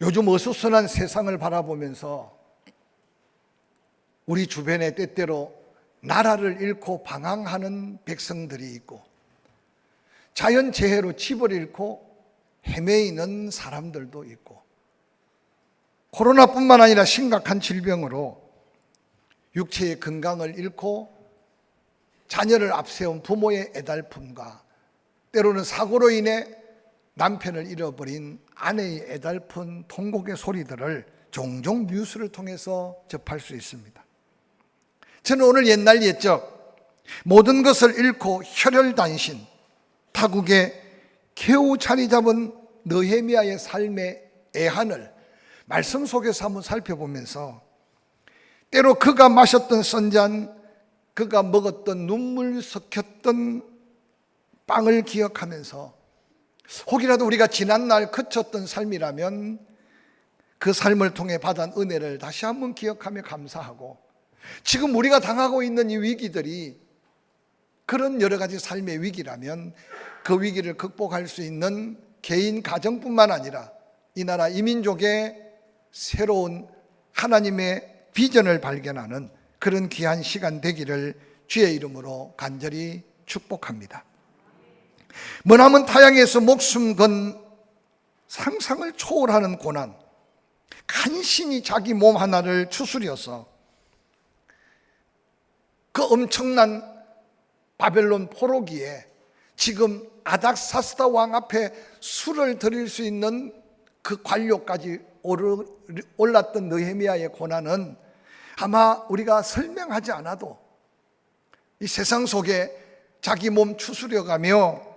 요즘 어수선한 세상을 바라보면서 우리 주변에 때때로 나라를 잃고 방황하는 백성들이 있고, 자연재해로 집을 잃고 헤매이는 사람들도 있고, 코로나뿐만 아니라 심각한 질병으로 육체의 건강을 잃고 자녀를 앞세운 부모의 애달픔과, 때로는 사고로 인해 남편을 잃어버린 아내의 애달픈 통곡의 소리들을 종종 뉴스를 통해서 접할 수 있습니다. 저는 오늘 옛날 옛적 모든 것을 잃고 혈혈단신, 타국에 겨우 자리 잡은 느헤미야의 삶의 애한을 말씀 속에서 한번 살펴보면서, 때로 그가 마셨던 선잔, 그가 먹었던 눈물 섞였던 빵을 기억하면서, 혹이라도 우리가 지난날 그쳤던 삶이라면 그 삶을 통해 받은 은혜를 다시 한번 기억하며 감사하고, 지금 우리가 당하고 있는 이 위기들이 그런 여러 가지 삶의 위기라면 그 위기를 극복할 수 있는 개인 가정뿐만 아니라 이 나라 이민족의 새로운 하나님의 비전을 발견하는 그런 귀한 시간 되기를 주의 이름으로 간절히 축복합니다. 머나먼 타양에서 목숨 건 상상을 초월하는 고난, 간신히 자기 몸 하나를 추스려서 그 엄청난 바벨론 포로기에 지금 아닥사스다 왕 앞에 술을 드릴 수 있는 그 관료까지 올랐던 느헤미야의 고난은 아마 우리가 설명하지 않아도 이 세상 속에 자기 몸 추스려가며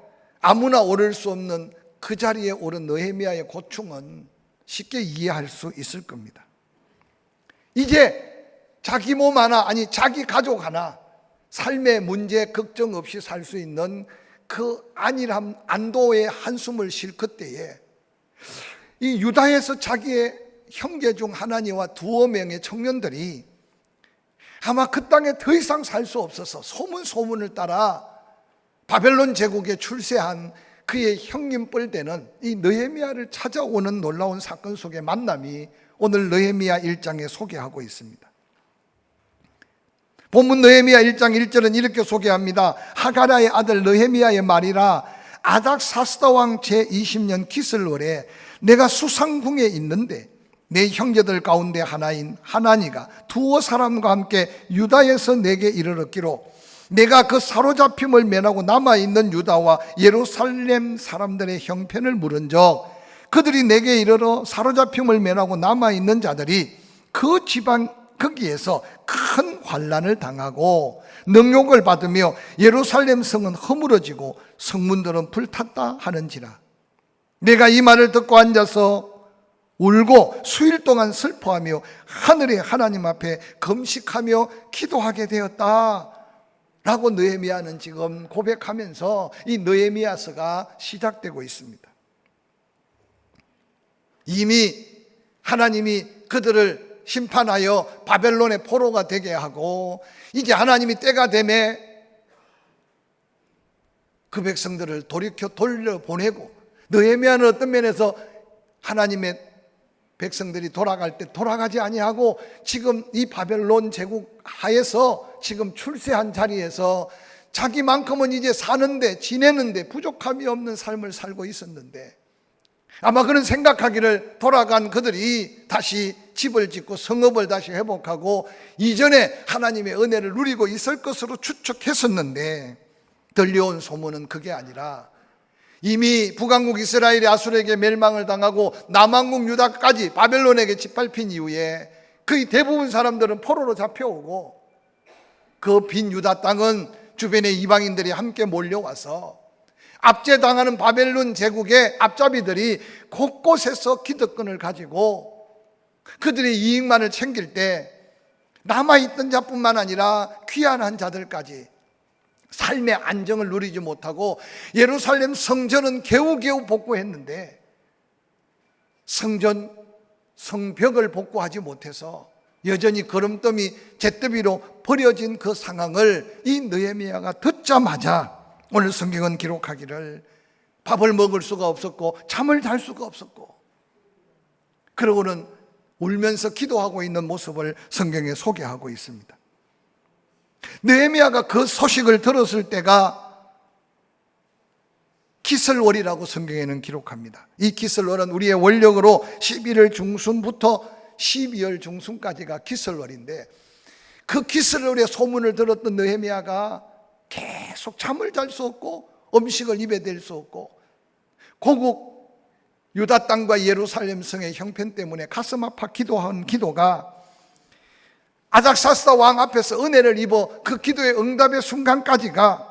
아무나 오를 수 없는 그 자리에 오른 느헤미야의 고충은 쉽게 이해할 수 있을 겁니다. 이제 자기 몸 하나, 아니 자기 가족 하나, 삶의 문제 걱정 없이 살 수 있는 그 안일함, 안도의 한숨을 쉴 그때에 이 유다에서 자기의 형제 중 하나니와 두어 명의 청년들이 아마 그 땅에 더 이상 살 수 없어서 소문을 따라 바벨론 제국에 출세한 그의 형님 뻘되는 이 느헤미야를 찾아오는 놀라운 사건 속의 만남이 오늘 느헤미야 1장에 소개하고 있습니다. 본문 느헤미야 1장 1절은 이렇게 소개합니다. 하가랴의 아들 느헤미야의 말이라, 아닥사스다 왕 제20년 기슬월에 내가 수상궁에 있는데 내 형제들 가운데 하나인 하나니가 두어 사람과 함께 유다에서 내게 이르렀기로, 내가 그 사로잡힘을 면하고 남아있는 유다와 예루살렘 사람들의 형편을 물은적 그들이 내게 이르러 사로잡힘을 면하고 남아있는 자들이 그 지방 거기에서 큰 환난을 당하고 능욕을 받으며 예루살렘 성은 허물어지고 성문들은 불탔다 하는지라. 내가 이 말을 듣고 앉아서 울고 수일 동안 슬퍼하며 하늘의 하나님 앞에 금식하며 기도하게 되었다 라고 느헤미야는 지금 고백하면서 이 느헤미야서가 시작되고 있습니다. 이미 하나님이 그들을 심판하여 바벨론의 포로가 되게 하고, 이제 하나님이 때가 되매 그 백성들을 돌이켜 돌려보내고, 느헤미야는 어떤 면에서 하나님의 백성들이 돌아갈 때 돌아가지 아니하고 지금 이 바벨론 제국 하에서 지금 출세한 자리에서 자기만큼은 이제 사는데 지내는데 부족함이 없는 삶을 살고 있었는데, 아마 그런 생각하기를 돌아간 그들이 다시 집을 짓고 성읍을 다시 회복하고 이전에 하나님의 은혜를 누리고 있을 것으로 추측했었는데, 들려온 소문은 그게 아니라 이미 북왕국 이스라엘이 아수르에게 멸망을 당하고 남왕국 유다까지 바벨론에게 짓밟힌 이후에 거의 대부분 사람들은 포로로 잡혀오고, 그 빈 유다 땅은 주변의 이방인들이 함께 몰려와서 압제당하는 바벨론 제국의 앞잡이들이 곳곳에서 기득권을 가지고 그들의 이익만을 챙길 때 남아있던 자뿐만 아니라 귀환한 자들까지 삶의 안정을 누리지 못하고, 예루살렘 성전은 겨우겨우 복구했는데 성전 성벽을 복구하지 못해서 여전히 거름더미 잿더미로 버려진 그 상황을 이 느헤미야가 듣자마자 오늘 성경은 기록하기를 밥을 먹을 수가 없었고 잠을 잘 수가 없었고 그러고는 울면서 기도하고 있는 모습을 성경에 소개하고 있습니다. 느헤미야가 그 소식을 들었을 때가 기슬월이라고 성경에는 기록합니다. 이 기슬월은 우리의 원력으로 11월 중순부터 12월 중순까지가 기슬월인데, 그 기슬월의 소문을 들었던 느헤미야가 계속 잠을 잘 수 없고 음식을 입에 댈 수 없고 고국 유다 땅과 예루살렘 성의 형편 때문에 가슴 아파 기도한 기도가 아닥사스다 왕 앞에서 은혜를 입어 그 기도의 응답의 순간까지가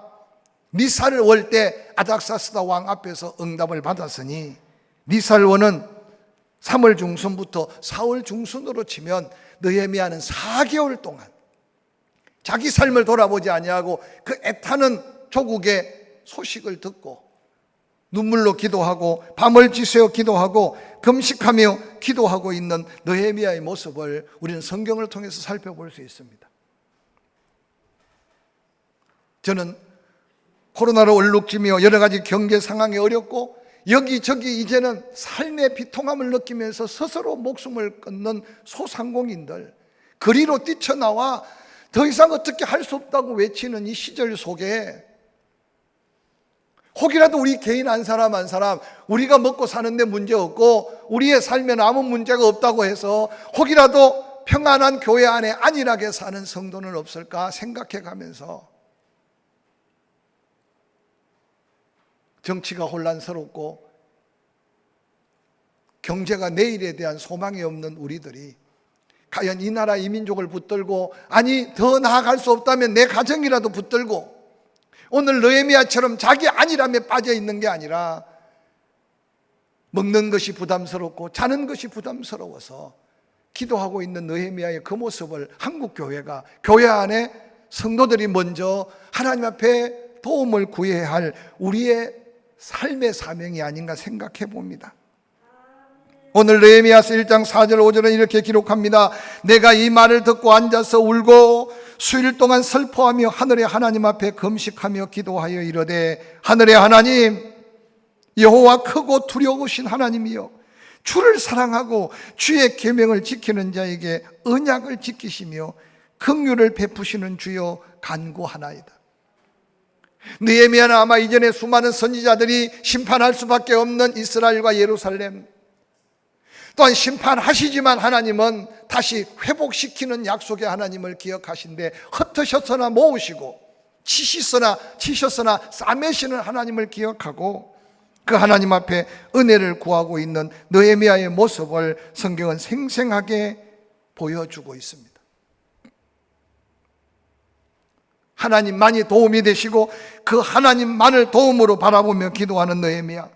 니살월 때 아닥사스다 왕 앞에서 응답을 받았으니, 니살월은 3월 중순부터 4월 중순으로 치면 느헤미야는 4개월 동안 자기 삶을 돌아보지 아니하고 그 애타는 조국의 소식을 듣고 눈물로 기도하고 밤을 지새워 기도하고 금식하며 기도하고 있는 느헤미야의 모습을 우리는 성경을 통해서 살펴볼 수 있습니다. 저는 코로나로 얼룩지며 여러 가지 경제 상황이 어렵고 여기저기 이제는 삶의 비통함을 느끼면서 스스로 목숨을 끊는 소상공인들, 거리로 뛰쳐나와 더 이상 어떻게 할 수 없다고 외치는 이 시절 속에 혹이라도 우리 개인 한 사람 우리가 먹고 사는데 문제 없고 우리의 삶에는 아무 문제가 없다고 해서 혹이라도 평안한 교회 안에 안일하게 사는 성도는 없을까 생각해 가면서, 정치가 혼란스럽고 경제가 내일에 대한 소망이 없는 우리들이 과연 이 나라 이 민족을 붙들고, 아니 더 나아갈 수 없다면 내 가정이라도 붙들고 오늘 느헤미야처럼 자기 안일함에 빠져 있는 게 아니라 먹는 것이 부담스럽고 자는 것이 부담스러워서 기도하고 있는 느헤미야의 그 모습을 한국 교회가, 교회 안에 성도들이 먼저 하나님 앞에 도움을 구해야 할 우리의 삶의 사명이 아닌가 생각해 봅니다. 오늘 느헤미야서 1장 4절 5절은 이렇게 기록합니다. 내가 이 말을 듣고 앉아서 울고 수일 동안 슬퍼하며 하늘의 하나님 앞에 금식하며 기도하여 이르되, 하늘의 하나님 여호와 크고 두려우신 하나님이여, 주를 사랑하고 주의 계명을 지키는 자에게 언약을 지키시며 긍휼을 베푸시는 주여 간구하나이다. 느헤미야는 아마 이전에 수많은 선지자들이 심판할 수밖에 없는 이스라엘과 예루살렘, 또한 심판하시지만 하나님은 다시 회복시키는 약속의 하나님을 기억하신데 흩으셨으나 모으시고 치셨으나 싸매시는 하나님을 기억하고 그 하나님 앞에 은혜를 구하고 있는 느헤미야의 모습을 성경은 생생하게 보여주고 있습니다. 하나님만이 도움이 되시고 그 하나님만을 도움으로 바라보며 기도하는 느헤미야.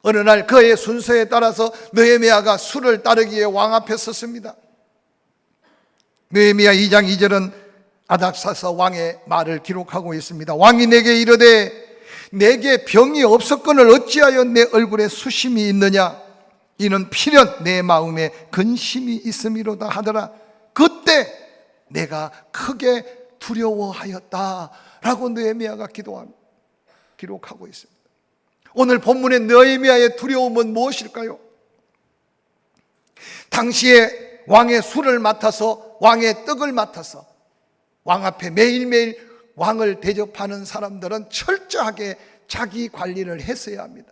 어느 날 그의 순서에 따라서 느헤미야가 수를 따르기 위해 왕 앞에 섰습니다. 느헤미야 2장 2절은 아닥사스 왕의 말을 기록하고 있습니다. 왕이 내게 이르되, 내게 병이 없었거늘 어찌하여 내 얼굴에 수심이 있느냐? 이는 필연 내 마음에 근심이 있음이로다 하더라. 그때 내가 크게 두려워하였다라고 느헤미야가 기록하고 있습니다. 오늘 본문의 느헤미야의 두려움은 무엇일까요? 당시에 왕의 술을 맡아서, 왕의 떡을 맡아서 왕 앞에 매일매일 왕을 대접하는 사람들은 철저하게 자기 관리를 했어야 합니다.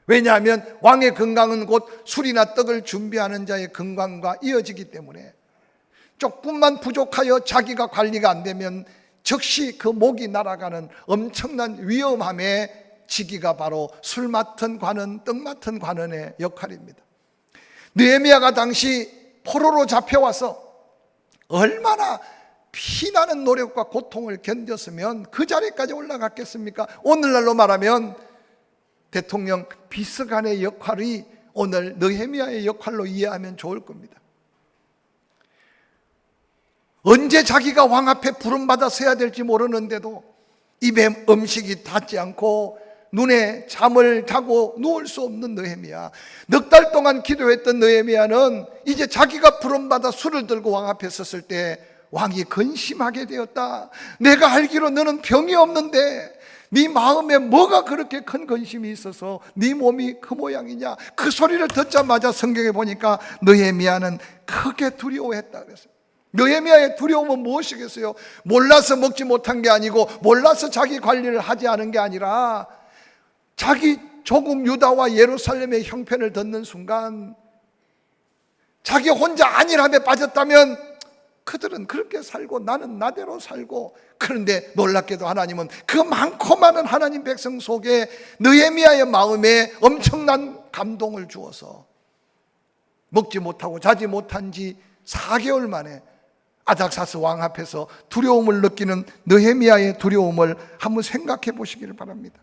왜냐하면 왕의 건강은 곧 술이나 떡을 준비하는 자의 건강과 이어지기 때문에 조금만 부족하여 자기가 관리가 안 되면 즉시 그 목이 날아가는 엄청난 위험함에 지기가 바로 술 맡은 관원, 떡 맡은 관원의 역할입니다. 느헤미야가 당시 포로로 잡혀와서 얼마나 피나는 노력과 고통을 견뎠으면 그 자리까지 올라갔겠습니까? 오늘날로 말하면 대통령 비서관의 역할이 오늘 느헤미야의 역할로 이해하면 좋을 겁니다. 언제 자기가 왕 앞에 부름받아 서야 될지 모르는데도 입에 음식이 닿지 않고 눈에 잠을 자고 누울 수 없는 느헤미야. 넉 달 동안 기도했던 느헤미야는 이제 자기가 부름받아 술을 들고 왕 앞에 섰을 때 왕이 근심하게 되었다. 내가 알기로 너는 병이 없는데 네 마음에 뭐가 그렇게 큰 근심이 있어서 네 몸이 그 모양이냐. 그 소리를 듣자마자 성경에 보니까 느헤미야는 크게 두려워했다 그랬어요. 느헤미야의 두려움은 무엇이겠어요? 몰라서 먹지 못한 게 아니고 몰라서 자기 관리를 하지 않은 게 아니라 자기 조국 유다와 예루살렘의 형편을 듣는 순간 자기 혼자 안일함에 빠졌다면 그들은 그렇게 살고 나는 나대로 살고, 그런데 놀랍게도 하나님은 그 많고 많은 하나님 백성 속에 느헤미야의 마음에 엄청난 감동을 주어서 먹지 못하고 자지 못한 지 4개월 만에 아닥사스 왕 앞에서 두려움을 느끼는 느헤미야의 두려움을 한번 생각해 보시기를 바랍니다.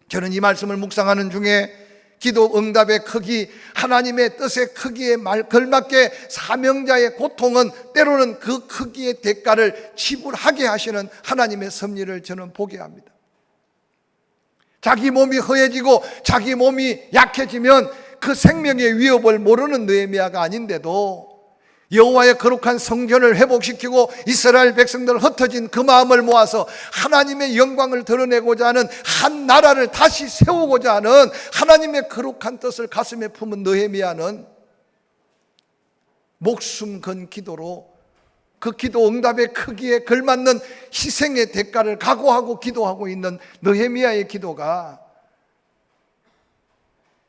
저는 이 말씀을 묵상하는 중에 기도 응답의 크기, 하나님의 뜻의 크기에 걸맞게 사명자의 고통은 때로는 그 크기의 대가를 지불하게 하시는 하나님의 섭리를 저는 보게 합니다. 자기 몸이 허해지고 자기 몸이 약해지면 그 생명의 위협을 모르는 느헤미야가 아닌데도 여호와의 거룩한 성전을 회복시키고 이스라엘 백성들 흩어진 그 마음을 모아서 하나님의 영광을 드러내고자 하는 한 나라를 다시 세우고자 하는 하나님의 거룩한 뜻을 가슴에 품은 느헤미야는 목숨 건 기도로 그 기도 응답의 크기에 걸맞는 희생의 대가를 각오하고 기도하고 있는 느헤미야의 기도가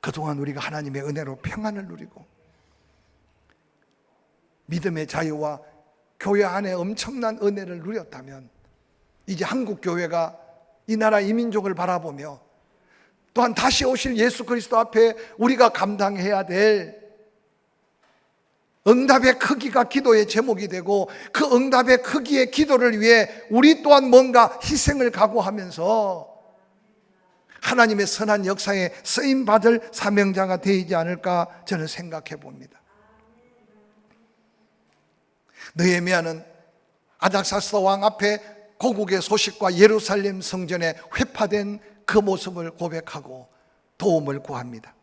그동안 우리가 하나님의 은혜로 평안을 누리고 믿음의 자유와 교회 안에 엄청난 은혜를 누렸다면 이제 한국 교회가 이 나라 이 민족을 바라보며 또한 다시 오실 예수 그리스도 앞에 우리가 감당해야 될 응답의 크기가 기도의 제목이 되고 그 응답의 크기의 기도를 위해 우리 또한 뭔가 희생을 각오하면서 하나님의 선한 역사에 쓰임받을 사명자가 되지 않을까 저는 생각해 봅니다. 느헤미야는 아닥사스 왕 앞에 고국의 소식과 예루살렘 성전에 회파된 그 모습을 고백하고 도움을 구합니다.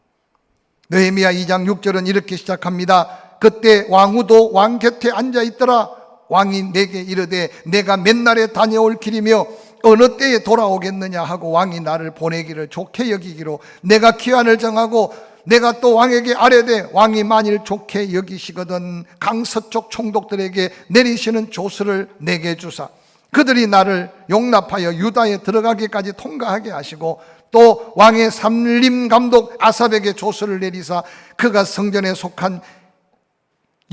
느헤미야 2장 6절은 이렇게 시작합니다. 그때 왕후도 왕 곁에 앉아 있더라. 왕이 내게 이르되 내가 맨날에 다녀올 길이며 어느 때에 돌아오겠느냐 하고 왕이 나를 보내기를 좋게 여기기로 내가 기한을 정하고 내가 또 왕에게 아뢰되 왕이 만일 좋게 여기시거든 강서쪽 총독들에게 내리시는 조서를 내게 주사 그들이 나를 용납하여 유다에 들어가기까지 통과하게 하시고 또 왕의 삼림감독 아삽에게 조서를 내리사 그가 성전에 속한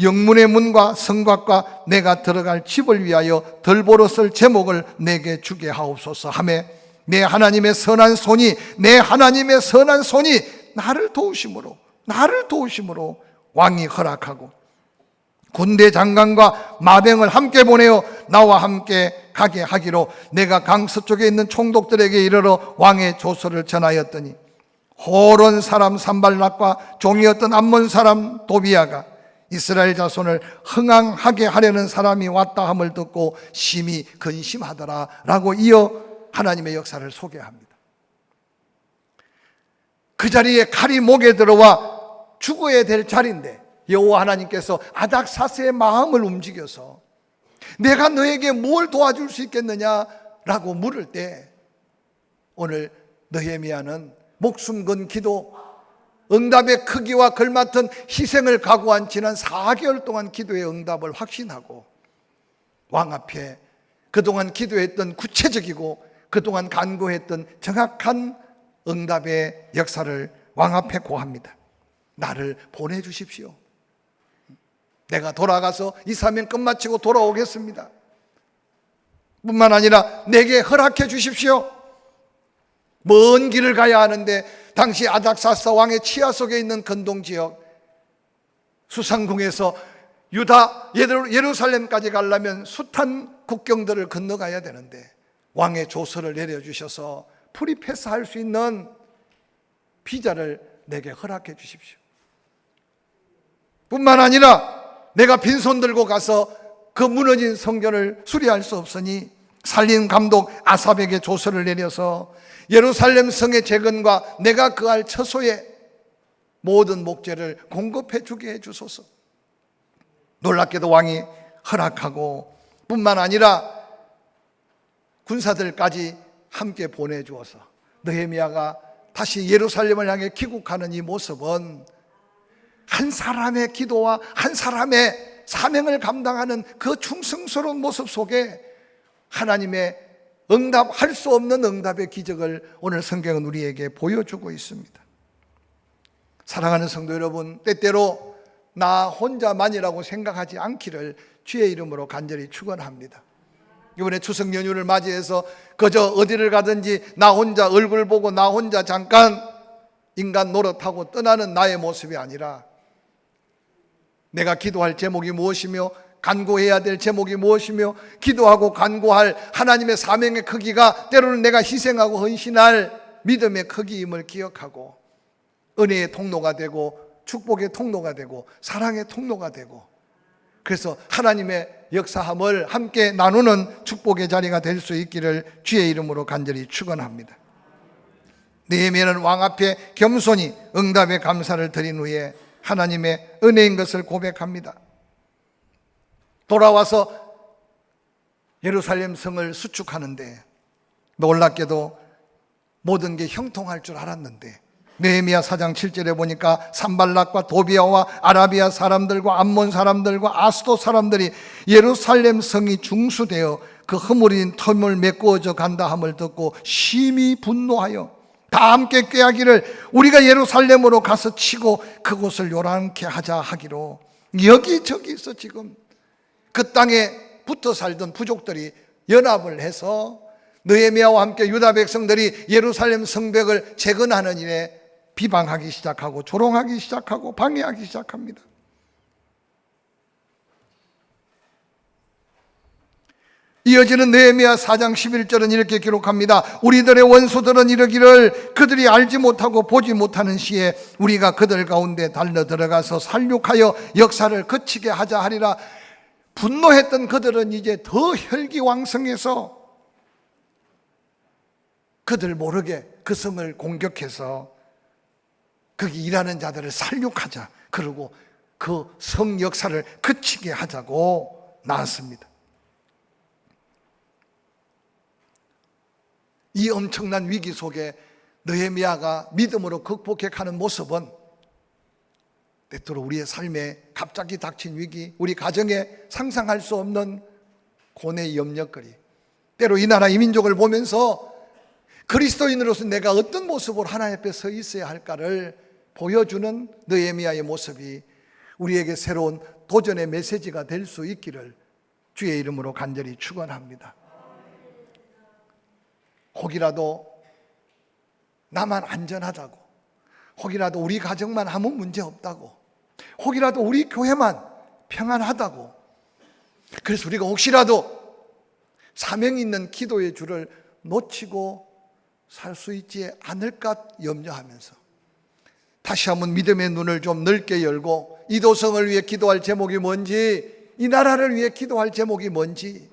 영문의 문과 성곽과 내가 들어갈 집을 위하여 덜보로 쓸 제목을 내게 주게 하옵소서 하매 내 하나님의 선한 손이 나를 도우심으로 왕이 허락하고 군대 장관과 마병을 함께 보내어 나와 함께 가게 하기로 내가 강서쪽에 있는 총독들에게 이르러 왕의 조서를 전하였더니 호론 사람 산발락과 종이었던 암몬 사람 도비야가 이스라엘 자손을 흥황하게 하려는 사람이 왔다 함을 듣고 심히 근심하더라 라고 이어 하나님의 역사를 소개합니다. 그 자리에 칼이 목에 들어와 죽어야 될 자리인데 여호와 하나님께서 아닥사스의 마음을 움직여서 내가 너에게 뭘 도와줄 수 있겠느냐라고 물을 때 오늘 느헤미야는 목숨 건 기도, 응답의 크기와 걸맞은 희생을 각오한 지난 4개월 동안 기도의 응답을 확신하고 왕 앞에 그동안 기도했던 구체적이고 그동안 간구했던 정확한 응답의 역사를 왕 앞에 고합니다. 나를 보내주십시오. 내가 돌아가서 이 사명 끝마치고 돌아오겠습니다. 뿐만 아니라 내게 허락해 주십시오. 먼 길을 가야 하는데 당시 아닥사스 왕의 치하 속에 있는 근동지역 수상궁에서 유다 예루살렘까지 가려면 숱한 국경들을 건너가야 되는데 왕의 조서를 내려주셔서 프리패스할 수 있는 비자를 내게 허락해 주십시오. 뿐만 아니라 내가 빈손 들고 가서 그 무너진 성전을 수리할 수 없으니 살림 감독 아삽에게 조서를 내려서 예루살렘 성의 재건과 내가 거할 처소에 모든 목재를 공급해 주게 해 주소서. 놀랍게도 왕이 허락하고 뿐만 아니라 군사들까지 함께 보내주어서 느헤미야가 다시 예루살렘을 향해 귀국하는 이 모습은 한 사람의 기도와 한 사람의 사명을 감당하는 그 충성스러운 모습 속에 하나님의 응답할 수 없는 응답의 기적을 오늘 성경은 우리에게 보여주고 있습니다. 사랑하는 성도 여러분, 때때로 나 혼자만이라고 생각하지 않기를 주의 이름으로 간절히 축원합니다. 이번에 추석 연휴를 맞이해서 그저 어디를 가든지 나 혼자 얼굴 보고 나 혼자 잠깐 인간 노릇하고 떠나는 나의 모습이 아니라 내가 기도할 제목이 무엇이며 간구해야 될 제목이 무엇이며 기도하고 간구할 하나님의 사명의 크기가 때로는 내가 희생하고 헌신할 믿음의 크기임을 기억하고 은혜의 통로가 되고 축복의 통로가 되고 사랑의 통로가 되고 그래서 하나님의 역사함을 함께 나누는 축복의 자리가 될 수 있기를 주의 이름으로 간절히 축원합니다. 느헤미야는 왕 앞에 겸손히 응답의 감사를 드린 후에 하나님의 은혜인 것을 고백합니다. 돌아와서 예루살렘 성을 수축하는데 놀랍게도 모든 게 형통할 줄 알았는데 느헤미야 4장 7절에 보니까 산발락과 도비아와 아라비아 사람들과 암몬 사람들과 아스도 사람들이 예루살렘 성이 중수되어 그 허물인 텀을 메꾸어져 간다 함을 듣고 심히 분노하여 다 함께 꾀하기를 우리가 예루살렘으로 가서 치고 그곳을 요란케 하자 하기로 여기저기서 지금 그 땅에 붙어 살던 부족들이 연합을 해서 느헤미야와 함께 유다 백성들이 예루살렘 성벽을 재건하는 일에 비방하기 시작하고 조롱하기 시작하고 방해하기 시작합니다. 이어지는 느헤미야 4장 11절은 이렇게 기록합니다. 우리들의 원수들은 이르기를 그들이 알지 못하고 보지 못하는 시에 우리가 그들 가운데 달려 들어가서 살육하여 역사를 그치게 하자 하리라. 분노했던 그들은 이제 더 혈기왕성해서 그들 모르게 그 성을 공격해서 거기 일하는 자들을 살육하자, 그러고 그 성 역사를 그치게 하자고 나왔습니다. 이 엄청난 위기 속에 느헤미야가 믿음으로 극복해가는 모습은 때때로 우리의 삶에 갑자기 닥친 위기, 우리 가정에 상상할 수 없는 고뇌의 염려거리, 때로 이 나라 이 민족을 보면서 그리스도인으로서 내가 어떤 모습으로 하나님 앞에 서 있어야 할까를 보여주는 느헤미야의 모습이 우리에게 새로운 도전의 메시지가 될 수 있기를 주의 이름으로 간절히 축원합니다. 혹이라도 나만 안전하다고, 혹이라도 우리 가정만 아무 문제 없다고, 혹이라도 우리 교회만 평안하다고, 그래서 우리가 혹시라도 사명 있는 기도의 줄을 놓치고 살 수 있지 않을까 염려하면서 다시 한번 믿음의 눈을 좀 넓게 열고 이 도성을 위해 기도할 제목이 뭔지, 이 나라를 위해 기도할 제목이 뭔지,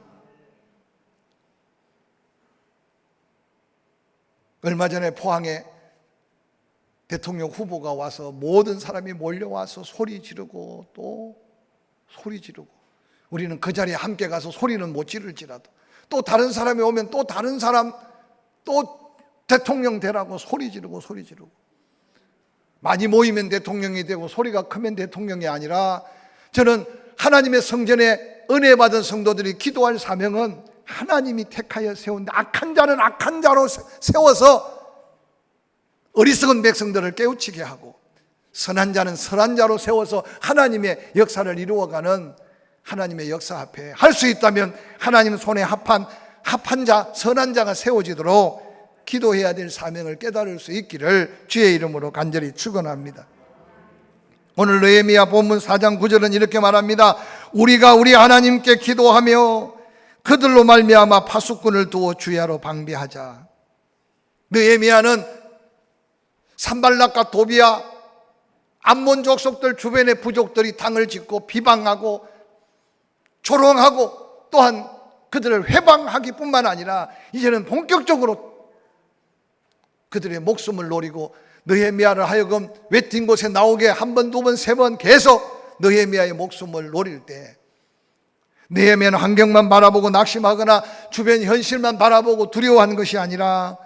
얼마 전에 포항에 대통령 후보가 와서 모든 사람이 몰려와서 소리 지르고 또 소리 지르고, 우리는 그 자리에 함께 가서 소리는 못 지를지라도 또 다른 사람이 오면 또 다른 사람 또 대통령 되라고 소리 지르고 소리 지르고, 많이 모이면 대통령이 되고 소리가 크면 대통령이 아니라, 저는 하나님의 성전에 은혜 받은 성도들이 기도할 사명은 하나님이 택하여 세운 악한 자는 악한 자로 세워서 어리석은 백성들을 깨우치게 하고, 선한 자는 선한 자로 세워서 하나님의 역사를 이루어가는 하나님의 역사 앞에 할 수 있다면 하나님 손에 합한 자, 선한 자가 세워지도록 기도해야 될 사명을 깨달을 수 있기를 주의 이름으로 간절히 축원합니다. 오늘 느헤미야 본문 4장 9절은 이렇게 말합니다. 우리가 우리 하나님께 기도하며 그들로 말미암아 파수꾼을 두어 주야로 방비하자. 느헤미야는 산발락과 도비아, 암몬 족속들 주변의 부족들이 당을 짓고 비방하고 조롱하고 또한 그들을 회방하기뿐만 아니라 이제는 본격적으로 그들의 목숨을 노리고 느헤미야를 하여금 외진 곳에 나오게 한 번, 두 번, 세 번 계속 느헤미야의 목숨을 노릴 때 느헤미야는 환경만 바라보고 낙심하거나 주변 현실만 바라보고 두려워하는 것이 아니라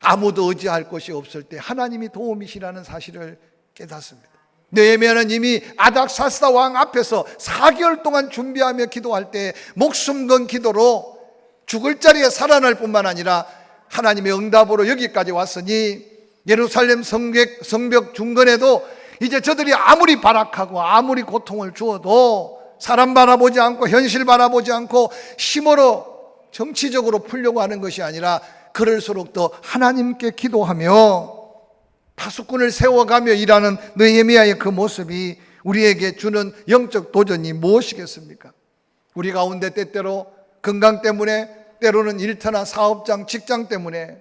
아무도 의지할 곳이 없을 때 하나님이 도움이시라는 사실을 깨닫습니다. 느헤미야는 이미 아닥사스다 왕 앞에서 4개월 동안 준비하며 기도할 때 목숨 건 기도로 죽을 자리에 살아날 뿐만 아니라 하나님의 응답으로 여기까지 왔으니 예루살렘 성벽 중건에도 이제 저들이 아무리 발악하고 아무리 고통을 주어도 사람 바라보지 않고 현실 바라보지 않고 힘으로 정치적으로 풀려고 하는 것이 아니라 그럴수록 더 하나님께 기도하며 파수꾼을 세워가며 일하는 느헤미야의 그 모습이 우리에게 주는 영적 도전이 무엇이겠습니까? 우리 가운데 때때로 건강 때문에, 때로는 일터나 사업장, 직장 때문에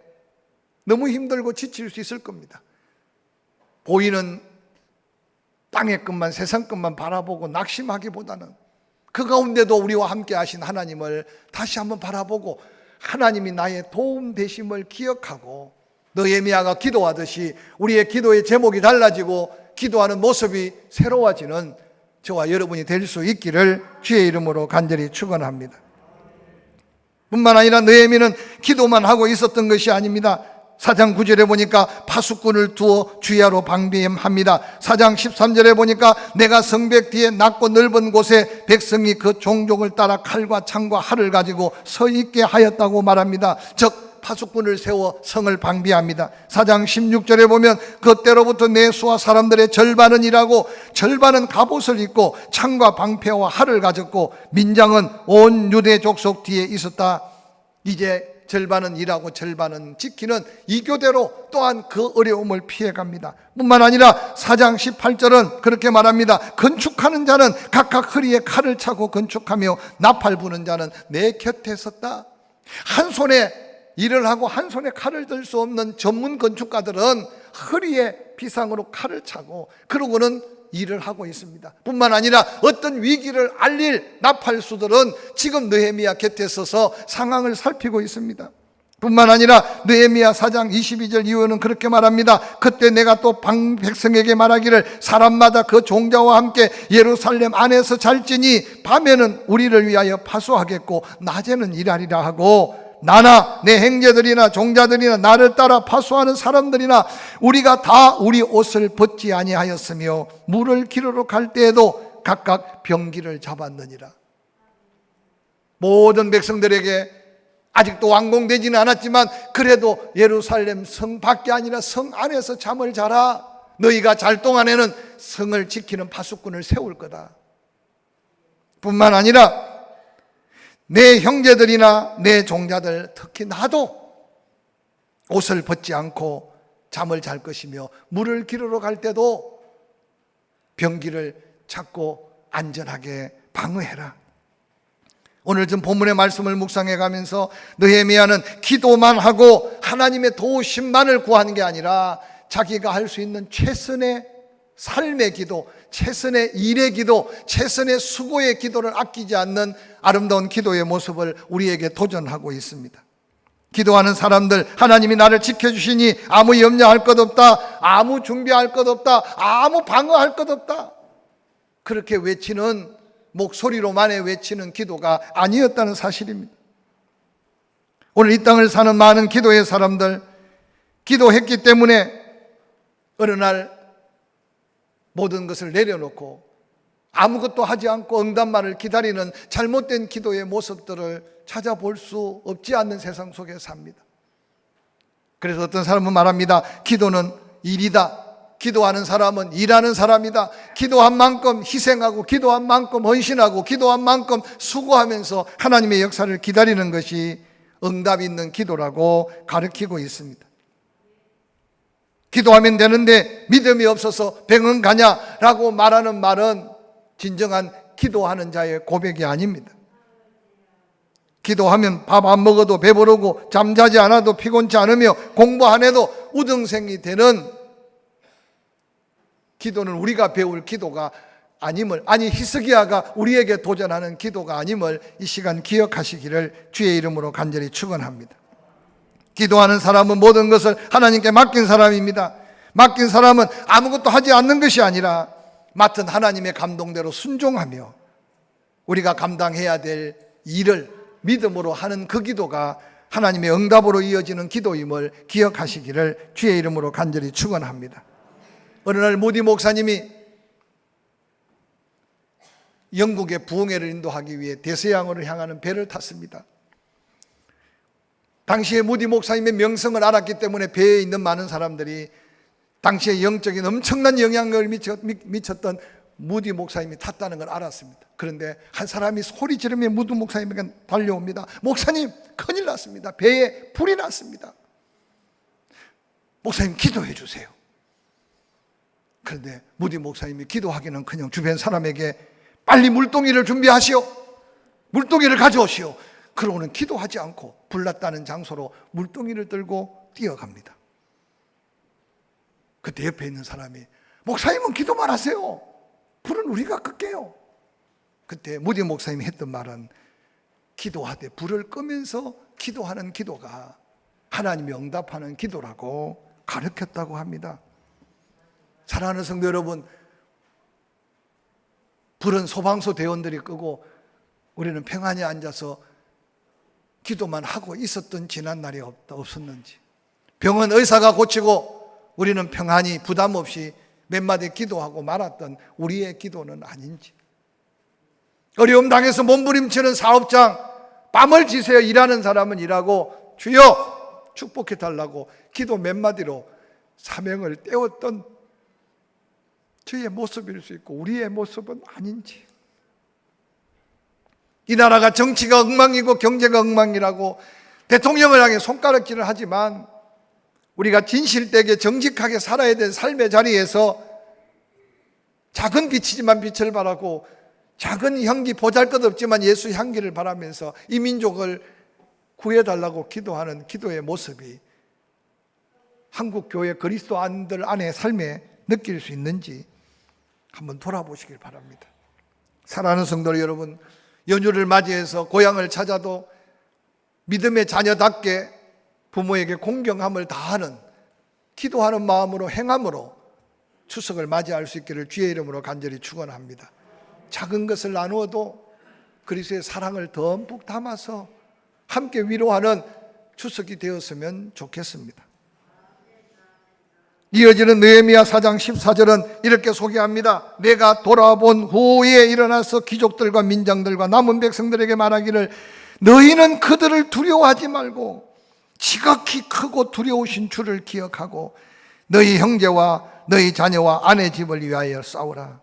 너무 힘들고 지칠 수 있을 겁니다. 보이는 땅의 것만, 세상 것만 바라보고 낙심하기보다는 그 가운데도 우리와 함께 하신 하나님을 다시 한번 바라보고 하나님이 나의 도움 되심을 기억하고 느헤미야가 기도하듯이 우리의 기도의 제목이 달라지고 기도하는 모습이 새로워지는 저와 여러분이 될 수 있기를 주의 이름으로 간절히 축원합니다. 뿐만 아니라 느헤미야는 기도만 하고 있었던 것이 아닙니다. 4장 9절에 보니까 파수꾼을 두어 주야로 방비합니다. 4장 13절에 보니까 내가 성벽 뒤에 낮고 넓은 곳에 백성이 그 종족을 따라 칼과 창과 활을 가지고 서 있게 하였다고 말합니다. 즉 파수꾼을 세워 성을 방비합니다. 4장 16절에 보면 그때로부터 내 수하 사람들의 절반은 일하고 절반은 갑옷을 입고 창과 방패와 활을 가졌고 민장은 온 유대 족속 뒤에 있었다. 이제 절반은 일하고 절반은 지키는 이 교대로 또한 그 어려움을 피해갑니다. 뿐만 아니라 4장 18절은 그렇게 말합니다. 건축하는 자는 각각 허리에 칼을 차고 건축하며 나팔 부는 자는 내 곁에 섰다. 한 손에 일을 하고 한 손에 칼을 들 수 없는 전문 건축가들은 허리에 비상으로 칼을 차고 그러고는 일을 하고 있습니다. 뿐만 아니라 어떤 위기를 알릴 나팔수들은 지금 느헤미야 곁에 서서 상황을 살피고 있습니다. 뿐만 아니라 느헤미야 4장 22절 이후에는 그렇게 말합니다. 그때 내가 또 백성에게 말하기를 사람마다 그 종자와 함께 예루살렘 안에서 잘지니 밤에는 우리를 위하여 파수하겠고 낮에는 일하리라 하고 나나 내 형제들이나 종자들이나 나를 따라 파수하는 사람들이나 우리가 다 우리 옷을 벗지 아니하였으며 물을 기르러 갈 때에도 각각 병기를 잡았느니라. 모든 백성들에게 아직도 완공되지는 않았지만 그래도 예루살렘 성 밖에 아니라 성 안에서 잠을 자라. 너희가 잘 동안에는 성을 지키는 파수꾼을 세울 거다. 뿐만 아니라 내 형제들이나 내 종자들 특히 나도 옷을 벗지 않고 잠을 잘 것이며 물을 기르러 갈 때도 병기를 찾고 안전하게 방어해라. 오늘 좀 본문의 말씀을 묵상해 가면서 느헤미야는 기도만 하고 하나님의 도우심만을 구하는 게 아니라 자기가 할 수 있는 최선의 삶의 기도, 최선의 일의 기도, 최선의 수고의 기도를 아끼지 않는 아름다운 기도의 모습을 우리에게 도전하고 있습니다. 기도하는 사람들, 하나님이 나를 지켜주시니 아무 염려할 것 없다, 아무 준비할 것 없다, 아무 방어할 것 없다, 그렇게 외치는 목소리로만의 외치는 기도가 아니었다는 사실입니다. 오늘 이 땅을 사는 많은 기도의 사람들, 기도했기 때문에 어느 날 모든 것을 내려놓고 아무것도 하지 않고 응답만을 기다리는 잘못된 기도의 모습들을 찾아볼 수 없지 않는 세상 속에 삽니다. 그래서 어떤 사람은 말합니다. 기도는 일이다. 기도하는 사람은 일하는 사람이다. 기도한 만큼 희생하고 기도한 만큼 헌신하고 기도한 만큼 수고하면서 하나님의 역사를 기다리는 것이 응답 있는 기도라고 가르치고 있습니다. 기도하면 되는데 믿음이 없어서 병은 가냐라고 말하는 말은 진정한 기도하는 자의 고백이 아닙니다. 기도하면 밥 안 먹어도 배부르고 잠자지 않아도 피곤치 않으며 공부 안 해도 우등생이 되는 기도는 우리가 배울 기도가 아님을, 아니 히스기야가 우리에게 도전하는 기도가 아님을 이 시간 기억하시기를 주의 이름으로 간절히 축원합니다. 기도하는 사람은 모든 것을 하나님께 맡긴 사람입니다. 맡긴 사람은 아무것도 하지 않는 것이 아니라 맡은 하나님의 감동대로 순종하며 우리가 감당해야 될 일을 믿음으로 하는 그 기도가 하나님의 응답으로 이어지는 기도임을 기억하시기를 주의 이름으로 간절히 축원합니다. 어느 날 무디 목사님이 영국의 부흥회를 인도하기 위해 대서양으로 향하는 배를 탔습니다. 당시에 무디 목사님의 명성을 알았기 때문에 배에 있는 많은 사람들이 당시에 영적인 엄청난 영향력을 미쳤던 무디 목사님이 탔다는 걸 알았습니다. 그런데 한 사람이 소리 지르며 무디 목사님에게 달려옵니다. 목사님, 큰일 났습니다. 배에 불이 났습니다. 목사님, 기도해 주세요. 그런데 무디 목사님이 기도하기는 그냥 주변 사람에게 빨리 물동이를 준비하시오, 물동이를 가져오시오. 그러고는 기도하지 않고 불났다는 장소로 물동이를 들고 뛰어갑니다. 그때 옆에 있는 사람이, 목사님은 기도만 하세요, 불은 우리가 끌게요. 그때 무디 목사님이 했던 말은, 기도하되 불을 끄면서 기도하는 기도가 하나님이 응답하는 기도라고 가르쳤다고 합니다. 사랑하는 성도 여러분, 불은 소방서 대원들이 끄고 우리는 평안히 앉아서 기도만 하고 있었던 지난 날이 없었는지, 병은 의사가 고치고 우리는 평안히 부담 없이 몇 마디 기도하고 말았던 우리의 기도는 아닌지, 어려움 당해서 몸부림치는 사업장, 뺨을 지새어 일하는 사람은 일하고 주여 축복해 달라고 기도 몇 마디로 사명을 떼었던 저의 모습일 수 있고 우리의 모습은 아닌지, 이 나라가 정치가 엉망이고 경제가 엉망이라고 대통령을 향해 손가락질을 하지만 우리가 진실되게 정직하게 살아야 될 삶의 자리에서 작은 빛이지만 빛을 발하고 작은 향기, 보잘것없지만 예수 향기를 바라면서 이 민족을 구해달라고 기도하는 기도의 모습이 한국 교회 그리스도인들 안의 삶에 느낄 수 있는지 한번 돌아보시길 바랍니다. 사랑하는 성도 여러분, 연휴를 맞이해서 고향을 찾아도 믿음의 자녀답게 부모에게 공경함을 다하는 기도하는 마음으로 행함으로 추석을 맞이할 수 있기를 주의 이름으로 간절히 축원합니다. 작은 것을 나누어도 그리스도의 사랑을 듬뿍 담아서 함께 위로하는 추석이 되었으면 좋겠습니다. 이어지는 느헤미야 4장 14절은 이렇게 소개합니다. 내가 돌아본 후에 일어나서 귀족들과 민장들과 남은 백성들에게 말하기를, 너희는 그들을 두려워하지 말고 지극히 크고 두려우신 주를 기억하고 너희 형제와 너희 자녀와 아내 집을 위하여 싸우라.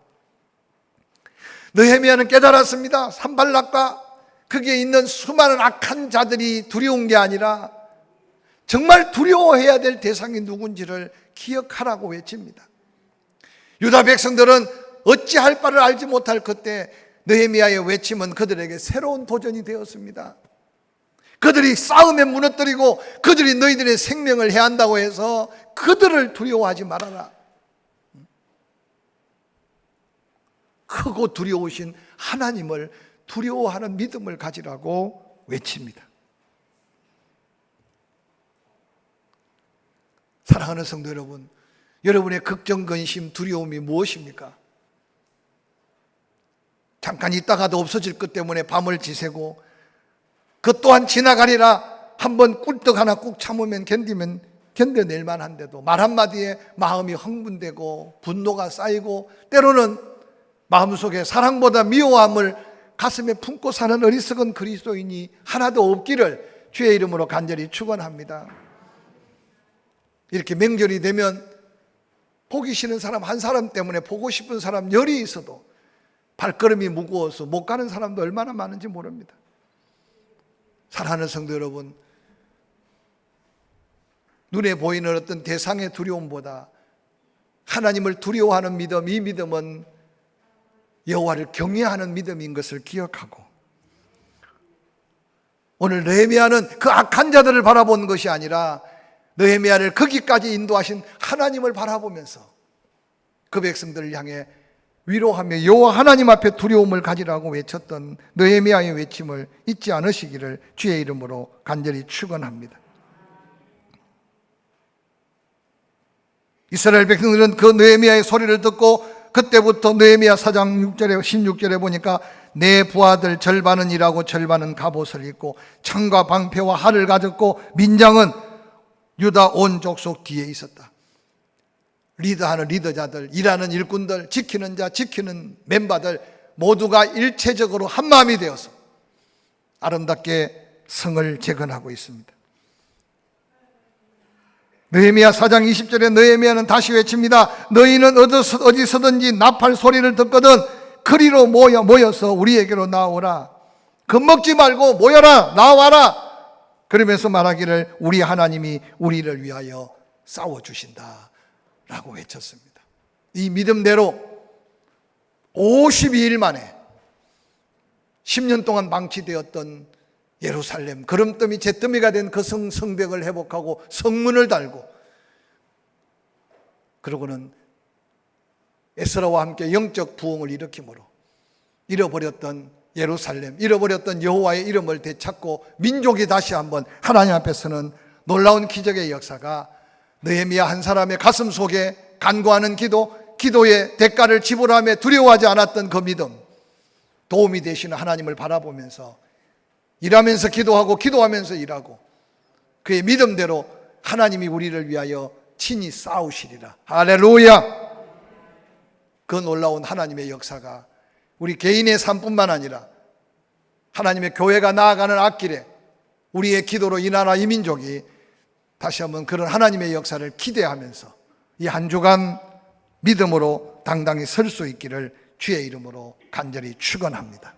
느헤미야는 깨달았습니다. 산발락과 거기에 있는 수많은 악한 자들이 두려운 게 아니라 정말 두려워해야 될 대상이 누군지를 기억하라고 외칩니다. 유다 백성들은 어찌할 바를 알지 못할 그때 느헤미야의 외침은 그들에게 새로운 도전이 되었습니다. 그들이 싸움에 무너뜨리고 그들이 너희들의 생명을 해한다고 해서 그들을 두려워하지 말아라. 크고 두려우신 하나님을 두려워하는 믿음을 가지라고 외칩니다. 사랑하는 성도 여러분, 여러분의 걱정, 근심, 두려움이 무엇입니까? 잠깐 있다가도 없어질 것 때문에 밤을 지새고 그 또한 지나가리라 한번 꿀떡 하나 꾹 참으면 견뎌낼 만한데도 말 한마디에 마음이 흥분되고 분노가 쌓이고 때로는 마음속에 사랑보다 미워함을 가슴에 품고 사는 어리석은 그리스도인이 하나도 없기를 주의 이름으로 간절히 축원합니다. 이렇게 명절이 되면 보기 싫은 사람 한 사람 때문에 보고 싶은 사람 열이 있어도 발걸음이 무거워서 못 가는 사람도 얼마나 많은지 모릅니다. 사랑하는 성도 여러분, 눈에 보이는 어떤 대상의 두려움보다 하나님을 두려워하는 믿음, 이 믿음은 여호와를 경외하는 믿음인 것을 기억하고, 오늘 느헤미야는 그 악한 자들을 바라본 것이 아니라 느헤미야를 거기까지 인도하신 하나님을 바라보면서 그 백성들을 향해 위로하며 여호와 하나님 앞에 두려움을 가지라고 외쳤던 느헤미야의 외침을 잊지 않으시기를 주의 이름으로 간절히 축원합니다. 이스라엘 백성들은 그 느헤미야의 소리를 듣고 그때부터 느헤미야 4장 6절에 16절에 보니까 내 부하들 절반은 일하고 절반은 갑옷을 입고 창과 방패와 활을 가졌고 민장은 유다 온 족속 뒤에 있었다. 리더하는 리더자들, 일하는 일꾼들, 지키는 자, 지키는 멤버들 모두가 일체적으로 한마음이 되어서 아름답게 성을 재건하고 있습니다. 느헤미야 4장 20절에 느헤미야는 다시 외칩니다. 너희는 어디서든지 나팔 소리를 듣거든 그리로 모여서 우리에게로 나오라. 겁먹지 말고 모여라, 나와라. 그러면서 말하기를 우리 하나님이 우리를 위하여 싸워주신다 라고 외쳤습니다. 이 믿음대로 52일 만에 10년 동안 망치되었던 예루살렘, 거름더미 잿더미가 된 그 성벽을 회복하고 성문을 달고, 그러고는 에스라와 함께 영적 부흥을 일으킴으로 잃어버렸던 예루살렘, 잃어버렸던 여호와의 이름을 되찾고 민족이 다시 한번 하나님 앞에 서는 놀라운 기적의 역사가 느헤미야 한 사람의 가슴 속에 간구하는 기도, 기도의 대가를 지불하며 두려워하지 않았던 그 믿음, 도움이 되시는 하나님을 바라보면서 일하면서 기도하고 기도하면서 일하고 그의 믿음대로 하나님이 우리를 위하여 친히 싸우시리라. 할렐루야. 그 놀라운 하나님의 역사가 우리 개인의 삶뿐만 아니라 하나님의 교회가 나아가는 앞길에 우리의 기도로 이 나라 이 민족이 다시 한번 그런 하나님의 역사를 기대하면서 이 한 주간 믿음으로 당당히 설 수 있기를 주의 이름으로 간절히 축원합니다.